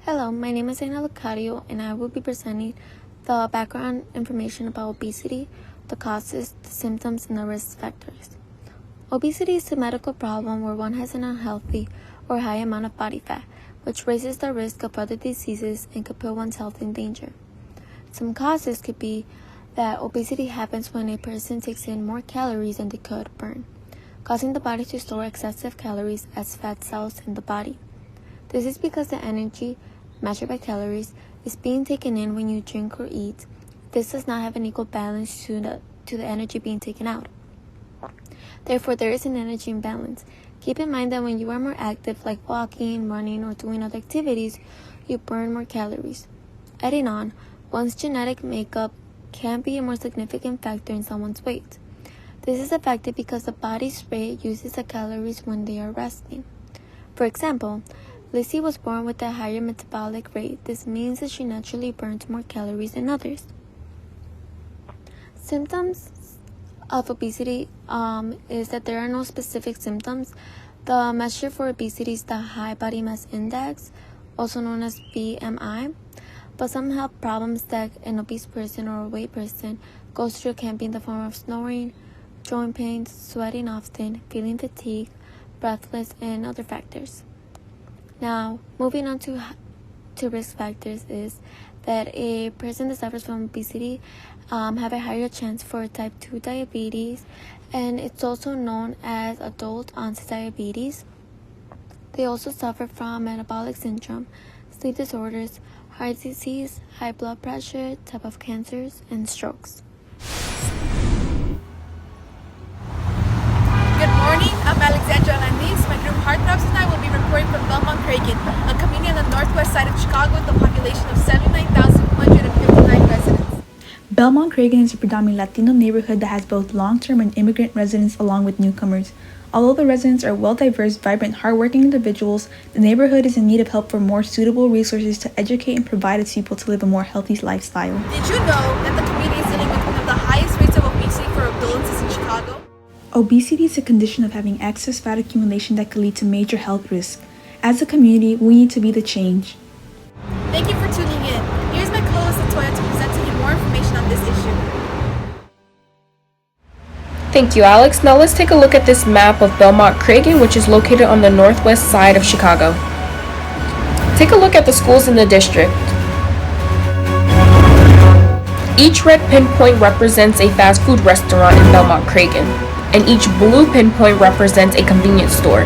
Hello, my name is Ana Lucario, and I will be presenting the background information about obesity, the causes, the symptoms, and the risk factors. Obesity is a medical problem where one has an unhealthy or high amount of body fat, which raises the risk of other diseases and could put one's health in danger. Some causes could be that obesity happens when a person takes in more calories than they could burn, causing the body to store excessive calories as fat cells in the body. This is because the energy, measured by calories, is being taken in when you drink or eat. This does not have an equal balance to the energy being taken out. Therefore, there is an energy imbalance. Keep in mind that when you are more active, like walking, running, or doing other activities, you burn more calories. Adding on, one's genetic makeup can be a more significant factor in someone's weight. This is affected because the body's rate uses the calories when they are resting. For example, Lizzie was born with a higher metabolic rate. This means that she naturally burns more calories than others. Symptoms of obesity is that there are no specific symptoms. The measure for obesity is the high body mass index, also known as BMI. But some health problems that an obese person or overweight person goes through can be in the form of snoring, joint pains, sweating often, feeling fatigued, breathless, and other factors. Now, moving on to risk factors is that a person that suffers from obesity have a higher chance for type 2 diabetes, and it's also known as adult onset diabetes. They also suffer from metabolic syndrome, sleep disorders, heart disease, high blood pressure, type of cancers, and strokes. Good morning, I'm Alexandra Landis. My group Heart Throbs and I will be reporting from Belmont Cragin, a community on the northwest side of Chicago with a population of 79,159 residents. Belmont Cragin is a predominantly Latino neighborhood that has both long-term and immigrant residents along with newcomers. Although the residents are well-diverse, vibrant, hardworking individuals, the neighborhood is in need of help for more suitable resources to educate and provide its people to live a more healthy lifestyle. Did you know that the community is dealing with one of the highest rates of obesity for adolescents in Chicago? Obesity is a condition of having excess fat accumulation that could lead to major health risks. As a community, we need to be the change. Thank you for tuning in. Here's my co-host Latoya to present to you more information on this issue. Thank you, Alex. Now let's take a look at this map of Belmont Cragin, which is located on the northwest side of Chicago. Take a look at the schools in the district. Each red pinpoint represents a fast food restaurant in Belmont Cragin, and each blue pinpoint represents a convenience store.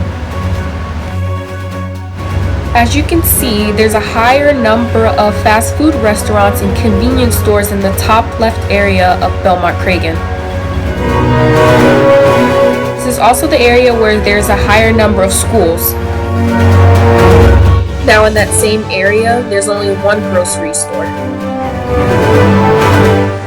As you can see, there's a higher number of fast food restaurants and convenience stores in the top left area of Belmont Cragin. This is also the area where there's a higher number of schools. Now in that same area, there's only one grocery store.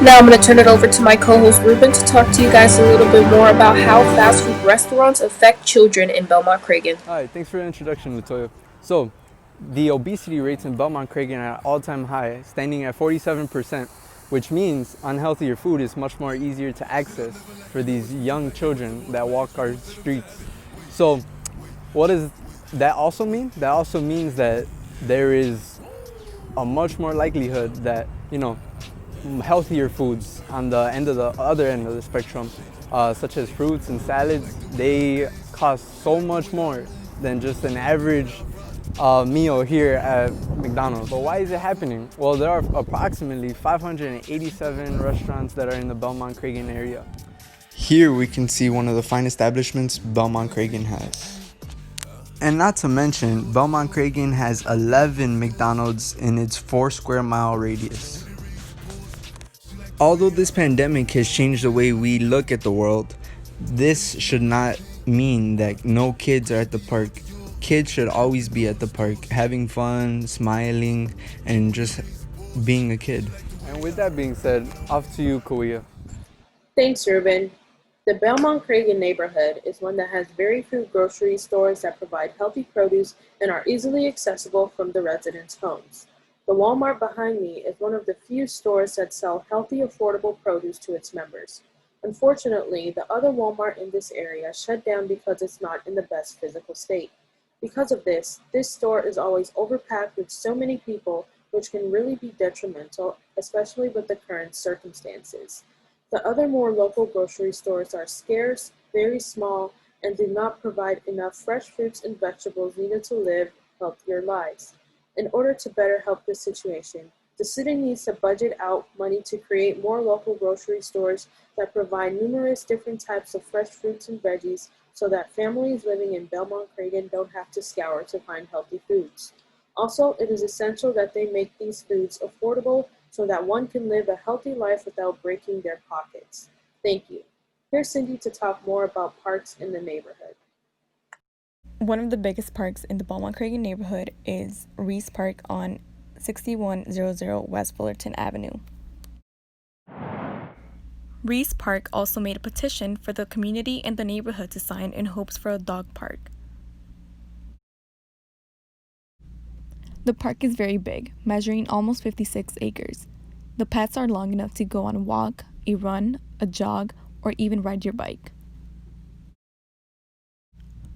Now I'm going to turn it over to my co-host Ruben to talk to you guys a little bit more about how fast food restaurants affect children in Belmont Cragin. Hi, thanks for the introduction, Latoya. So, the obesity rates in Belmont Cragin are at all-time high, standing at 47%, which means unhealthier food is much more easier to access for these young children that walk our streets. So, what does that also mean? That also means that there is a much more likelihood that, healthier foods on the other end of the spectrum, such as fruits and salads, they cost so much more than just an average meal here at McDonald's. But why is it happening? Well, there are approximately 587 restaurants that are in the Belmont Cragin area. Here we can see one of the fine establishments Belmont Cragin has. And not to mention, Belmont Cragin has 11 McDonald's in its 4 square mile radius. Although this pandemic has changed the way we look at the world, this should not mean that no kids are at the park. Kids should always be at the park, having fun, smiling, and just being a kid. And with that being said, off to you, Kauia. Thanks, Ruben. The Belmont Cragin neighborhood is one that has very few grocery stores that provide healthy produce and are easily accessible from the residents' homes. The Walmart behind me is one of the few stores that sell healthy, affordable produce to its members. Unfortunately, the other Walmart in this area shut down because it's not in the best physical state. Because of this store is always overpacked with so many people, which can really be detrimental, especially with the current circumstances. The other more local grocery stores are scarce, very small, and do not provide enough fresh fruits and vegetables needed to live healthier lives. In order to better help this situation, the city needs to budget out money to create more local grocery stores that provide numerous different types of fresh fruits and veggies so that families living in Belmont Cragin don't have to scour to find healthy foods. Also, it is essential that they make these foods affordable so that one can live a healthy life without breaking their pockets. Thank you. Here's Cindy to talk more about parks in the neighborhood. One of the biggest parks in the Belmont Cragin neighborhood is Reese Park on 6100 West Fullerton Avenue. Reese Park also made a petition for the community and the neighborhood to sign in hopes for a dog park. The park is very big, measuring almost 56 acres. The paths are long enough to go on a walk, a run, a jog, or even ride your bike.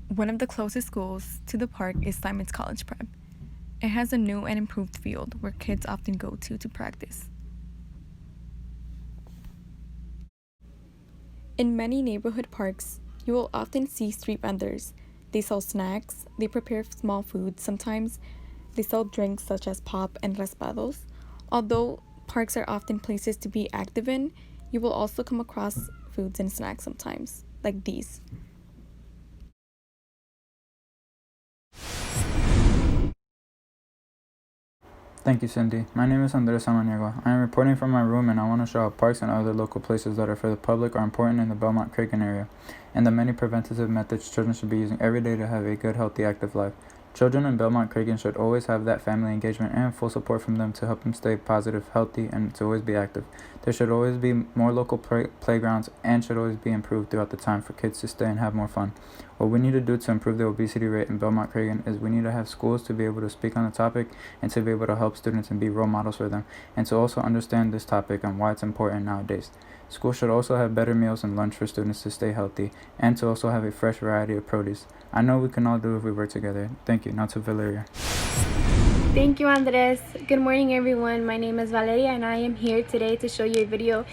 One of the closest schools to the park is Simon's College Prep. It has a new and improved field where kids often go to practice. In many neighborhood parks, you will often see street vendors. They sell snacks, they prepare small foods, sometimes they sell drinks such as pop and raspados. Although parks are often places to be active in, you will also come across foods and snacks sometimes, like these. Thank you, Cindy. My name is Andres Samaniego. I am reporting from my room and I want to show how parks and other local places that are for the public are important in the Belmont Cragin area and the many preventative methods children should be using every day to have a good, healthy, active life. Children in Belmont Cragin should always have that family engagement and full support from them to help them stay positive, healthy, and to always be active. There should always be more local playgrounds and should always be improved throughout the time for kids to stay and have more fun. What we need to do to improve the obesity rate in Belmont Cragin is we need to have schools to be able to speak on the topic and to be able to help students and be role models for them, and to also understand this topic and why it's important nowadays. Schools should also have better meals and lunch for students to stay healthy and to also have a fresh variety of produce. I know we can all do if we work together. Thank you. Now to Valeria. Thank you, Andres. Good morning, everyone. My name is Valeria and I am here today to show you a video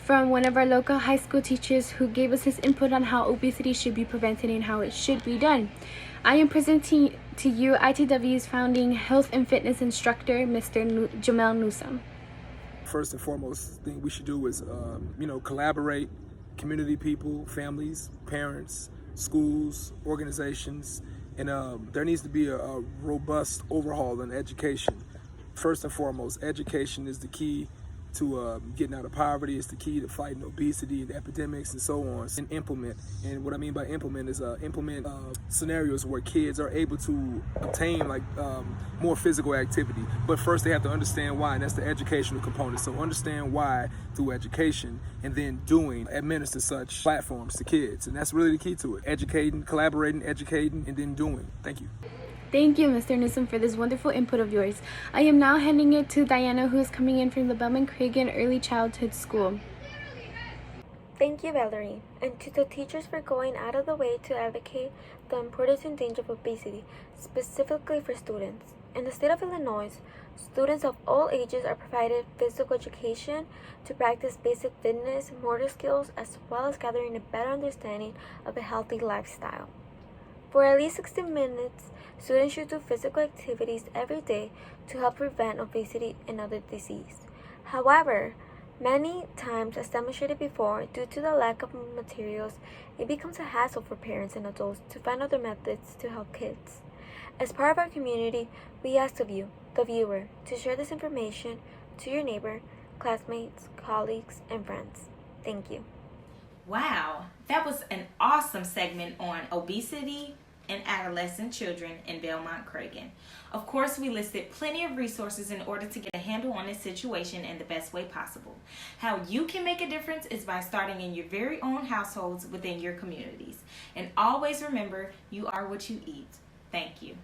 from one of our local high school teachers who gave us his input on how obesity should be prevented and how it should be done. I am presenting to you ITW's founding health and fitness instructor, Mr. Jamel Newsome. First and foremost thing we should do is, collaborate, community people, families, parents, schools, organizations, and there needs to be a robust overhaul in education. First and foremost, education is the key to getting out of poverty. It's the key to fighting obesity and epidemics and so on. And implement, and what I mean by implement is implement scenarios where kids are able to obtain more physical activity. But first they have to understand why, and that's the educational component. So understand why through education, and then administer such platforms to kids. And that's really the key to it. Educating, collaborating, educating, and then doing. Thank you. Thank you, Mr. Newsome, for this wonderful input of yours. I am now handing it to Diana, who is coming in from the Belmont Cragin Early Childhood School. Thank you, Valerie, and to the teachers for going out of the way to advocate the importance and danger of obesity, specifically for students. In the state of Illinois, students of all ages are provided physical education to practice basic fitness, motor skills, as well as gathering a better understanding of a healthy lifestyle. For at least 60 minutes, students should do physical activities every day to help prevent obesity and other disease. However, many times, as demonstrated before, due to the lack of materials, it becomes a hassle for parents and adults to find other methods to help kids. As part of our community, we ask of you, the viewer, to share this information to your neighbor, classmates, colleagues, and friends. Thank you. Wow, that was an awesome segment on obesity and adolescent children in Belmont Cragin. Of course, we listed plenty of resources in order to get a handle on this situation in the best way possible. How you can make a difference is by starting in your very own households within your communities. And always remember, you are what you eat. Thank you.